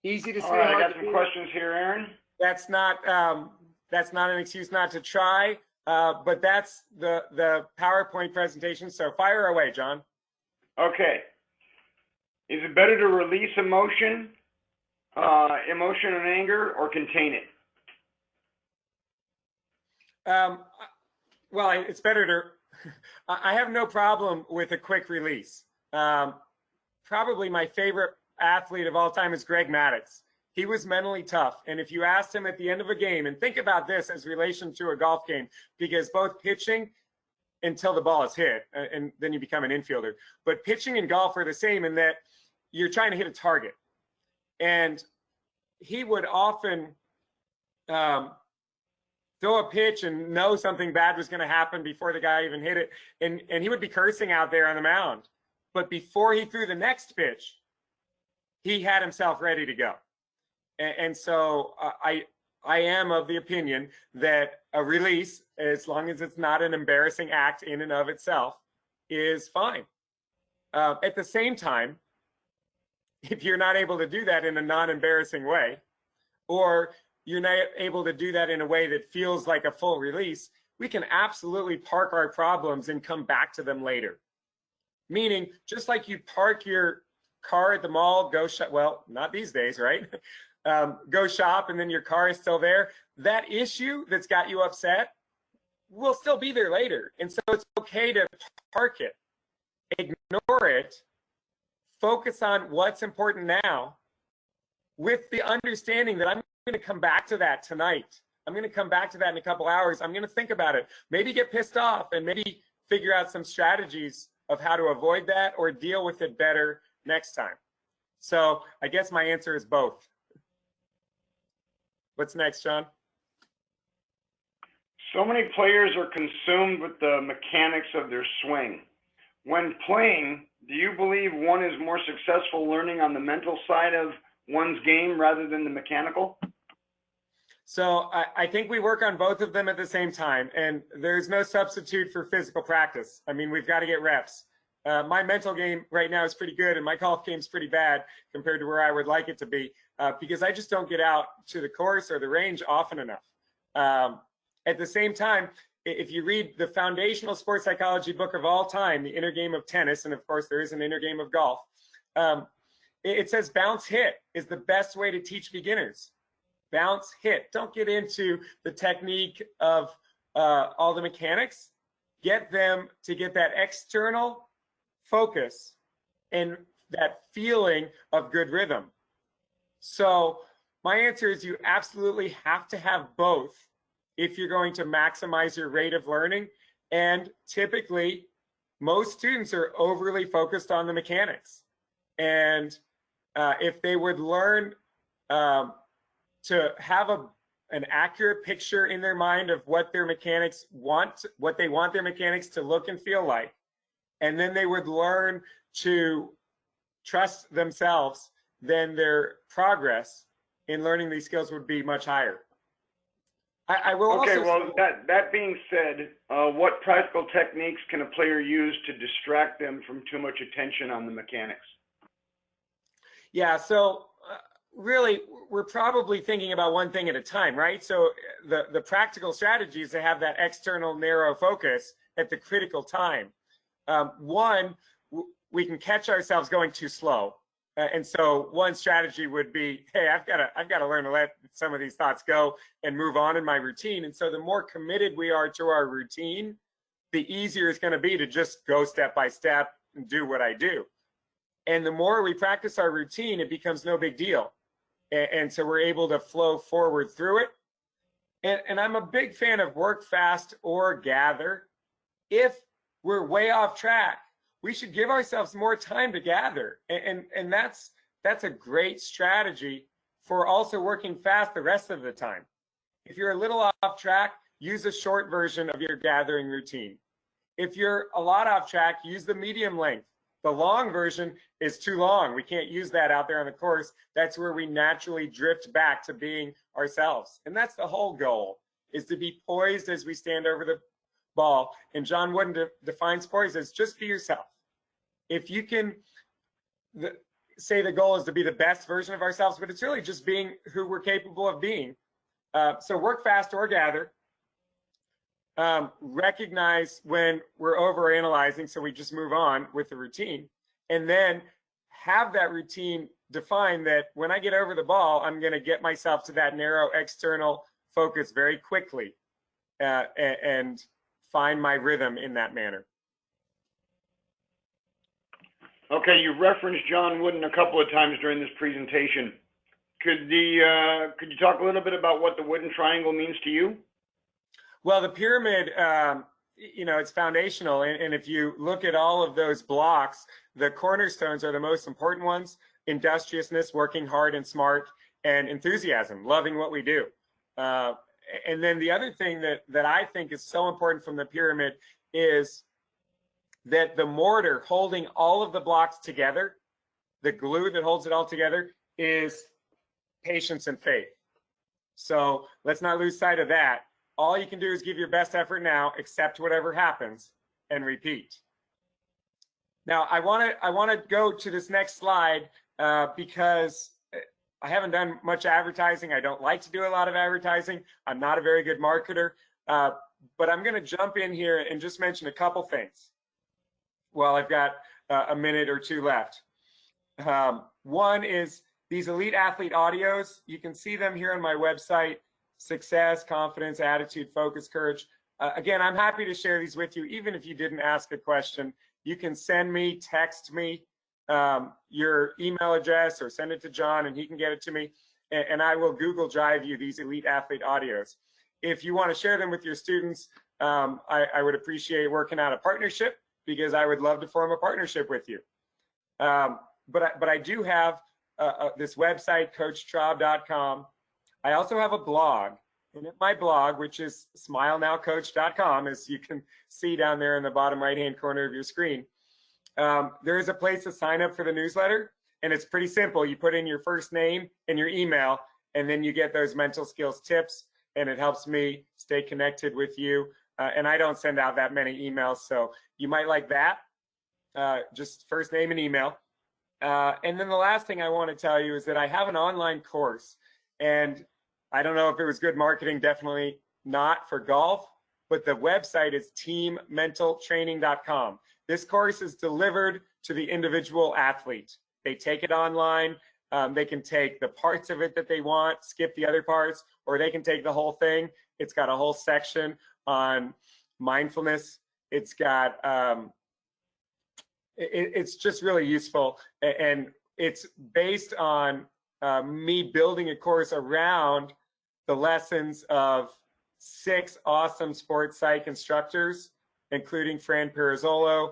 easy to see. All right, I got some questions here, Aaron. That's not an excuse not to try, but that's the PowerPoint presentation. So fire away, John. Okay. Is it better to release emotion and anger, or contain it? Well, it's better to. I have no problem with a quick release. Probably my favorite athlete of all time is Greg Maddux. He was mentally tough, and if you asked him at the end of a game, and think about this as relation to a golf game, because both pitching until the ball is hit, and then you become an infielder, but pitching and golf are the same in that you're trying to hit a target. And he would often throw a pitch and know something bad was going to happen before the guy even hit it, and he would be cursing out there on the mound. But before he threw the next pitch, he had himself ready to go. And so I am of the opinion that a release, as long as it's not an embarrassing act in and of itself, is fine. At the same time, if you're not able to do that in a non-embarrassing way, or you're not able to do that in a way that feels like a full release, we can absolutely park our problems and come back to them later. Meaning, just like you park your car at the mall, go shop, well, not these days, right? Go shop and then your car is still there. That issue that's got you upset will still be there later. And so it's okay to park it, ignore it, focus on what's important now with the understanding that I'm going to come back to that tonight. I'm going to come back to that in a couple hours. I'm going to think about it, maybe get pissed off and maybe figure out some strategies of how to avoid that or deal with it better next time. So I guess my answer is both. What's next, John? So many players are consumed with the mechanics of their swing. When playing, do you believe one is more successful learning on the mental side of one's game rather than the mechanical? So I think we work on both of them at the same time, and there's no substitute for physical practice. I mean, we've got to get reps. My mental game right now is pretty good, and my golf game is pretty bad compared to where I would like it to be, because I just don't get out to the course or the range often enough. At the same time, if you read the foundational sports psychology book of all time, The Inner Game of Tennis, and of course there is an inner game of golf, it says bounce hit is the best way to teach beginners. Bounce hit. Don't get into the technique of all the mechanics. Get them to get that external focus and that feeling of good rhythm. So my answer is you absolutely have to have both if you're going to maximize your rate of learning. And typically, most students are overly focused on the mechanics. And if they would learn to have an accurate picture in their mind of what their mechanics want, what they want their mechanics to look and feel like, and then they would learn to trust themselves, then their progress in learning these skills would be much higher. I will okay, also... well, that being said, what practical techniques can a player use to distract them from too much attention on the mechanics? Yeah, so really, we're probably thinking about one thing at a time, right? So the practical strategy is to have that external narrow focus at the critical time. One, we can catch ourselves going too slow. And so one strategy would be, hey, I've got to learn to let some of these thoughts go and move on in my routine. And so the more committed we are to our routine, the easier it's going to be to just go step by step and do what I do. And the more we practice our routine, it becomes no big deal. And so we're able to flow forward through it. And I'm a big fan of work fast or gather. If we're way off track, we should give ourselves more time to gather. And that's a great strategy for also working fast the rest of the time. If you're a little off track, use a short version of your gathering routine. If you're a lot off track, use the medium length. The long version is too long. We can't use that out there on the course. That's where we naturally drift back to being ourselves. And that's the whole goal, is to be poised as we stand over the ball. And John Wooden defines poise as just be yourself. If you can say the goal is to be the best version of ourselves, but it's really just being who we're capable of being. So work fast or gather. Recognize when we're overanalyzing, so we just move on with the routine, and then have that routine define that when I get over the ball, I'm going to get myself to that narrow external focus very quickly and find my rhythm in that manner. Okay, you referenced John Wooden a couple of times during this presentation. Could you talk a little bit about what the Wooden Triangle means to you? Well, the pyramid, it's foundational. And if you look at all of those blocks, the cornerstones are the most important ones: industriousness, working hard and smart, and enthusiasm, loving what we do. And then the other thing that I think is so important from the pyramid is that the mortar holding all of the blocks together, the glue that holds it all together, is patience and faith. So let's not lose sight of that. All you can do is give your best effort now, accept whatever happens, and repeat. Now, I want to go to this next slide because I haven't done much advertising. I don't like to do a lot of advertising. I'm not a very good marketer, but I'm going to jump in here and just mention a couple things while I've got a minute or two left. One is these elite athlete audios. You can see them here on my website: success, confidence, attitude, focus, courage. Again, I'm happy to share these with you, even if you didn't ask a question. You can send me, text me your email address, or send it to John and he can get it to me, and I will Google Drive you these elite athlete audios. If you want to share them with your students, I would appreciate working out a partnership, because I would love to form a partnership with you. But I do have this website, coachtraub.com. I also have a blog, and at my blog, which is smilenowcoach.com, as you can see down there in the bottom right-hand corner of your screen, there is a place to sign up for the newsletter, and it's pretty simple. You put in your first name and your email, and then you get those mental skills tips, and it helps me stay connected with you. And I don't send out that many emails, so you might like that. Just first name and email. And then the last thing I want to tell you is that I have an online course, and I don't know if it was good marketing, definitely not for golf, but the website is teammentaltraining.com. This course is delivered to the individual athlete. They take it online. They can take the parts of it that they want, skip the other parts, or they can take the whole thing. It's got a whole section on mindfulness. It's got, it's just really useful. And it's based on me building a course around the lessons of 6 awesome sports psych instructors, including Fran Pirazzolo,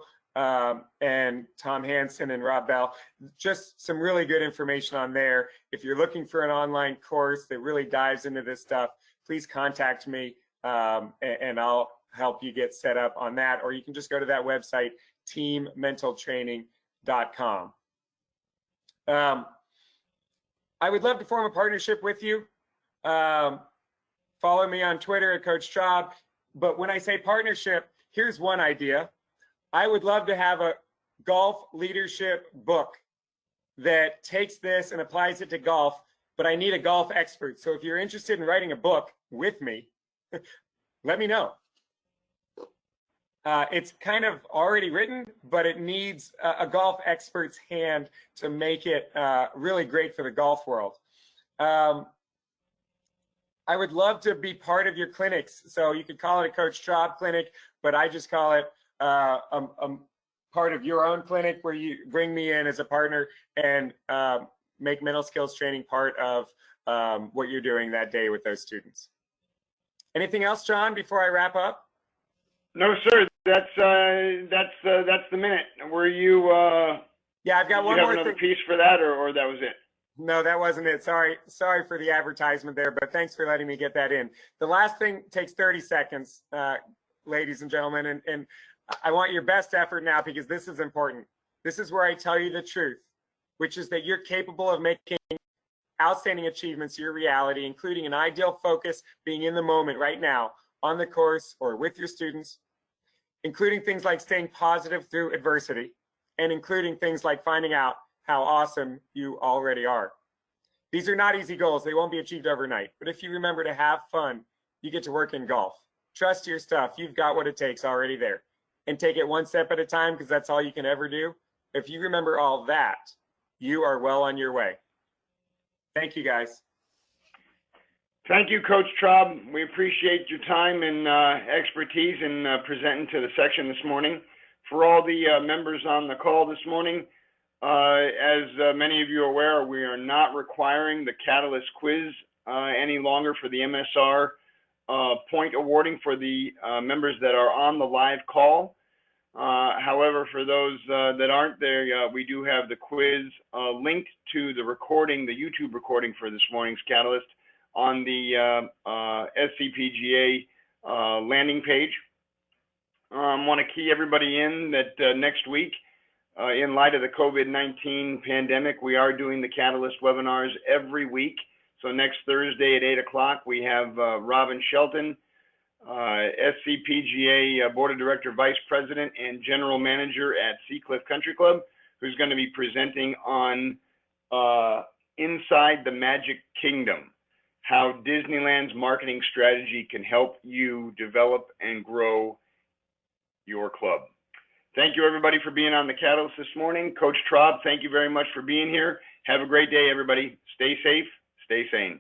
and Tom Hansen and Rob Bell. Just some really good information on there. If you're looking for an online course that really dives into this stuff, please contact me, and I'll help you get set up on that. Or you can just go to that website, teammentaltraining.com. I would love to form a partnership with you. Follow me on Twitter at Coach Traub. But when I say partnership, here's one idea. I would love to have a golf leadership book that takes this and applies it to golf, but I need a golf expert. So if you're interested in writing a book with me, let me know. It's kind of already written, but it needs a golf expert's hand to make it really great for the golf world. I would love to be part of your clinics. So you could call it a Coach Traub clinic, but I just call it part of your own clinic, where you bring me in as a partner and make mental skills training part of what you're doing that day with those students. Anything else, John, before I wrap up? No, sir. That's the minute. Were you? Yeah, I've got one more thing. Did you have another piece for that, or that was it? No, that wasn't it. Sorry for the advertisement there, but thanks for letting me get that in. The last thing takes 30 seconds, ladies and gentlemen, and I want your best effort now, because this is important. This is where I tell you the truth, which is that you're capable of making outstanding achievements your reality, including an ideal focus, being in the moment right now on the course or with your students, including things like staying positive through adversity, and including things like finding out how awesome you already are. These are not easy goals. They won't be achieved overnight. But if you remember to have fun, you get to work in golf. Trust your stuff. You've got what it takes already there. And take it one step at a time, because that's all you can ever do. If you remember all that, you are well on your way. Thank you, guys. Thank you, Coach Traub. We appreciate your time and expertise in presenting to the section this morning. For all the members on the call this morning, as many of you are aware, we are not requiring the Catalyst quiz any longer for the MSR point awarding for the members that are on the live call. However, for those that aren't there, we do have the quiz linked to the recording, the YouTube recording for this morning's Catalyst, on the SCPGA landing page. I want to key everybody in that next week, in light of the COVID-19 pandemic, we are doing the Catalyst webinars every week. So next Thursday at 8 o'clock, we have Robin Shelton, SCPGA Board of Director, Vice President, and General Manager at Seacliff Country Club, who's going to be presenting on inside the Magic Kingdom, how Disneyland's marketing strategy can help you develop and grow your club. Thank you, everybody, for being on the Catalyst this morning. Coach Traub, thank you very much for being here. Have a great day, everybody. Stay safe, stay sane.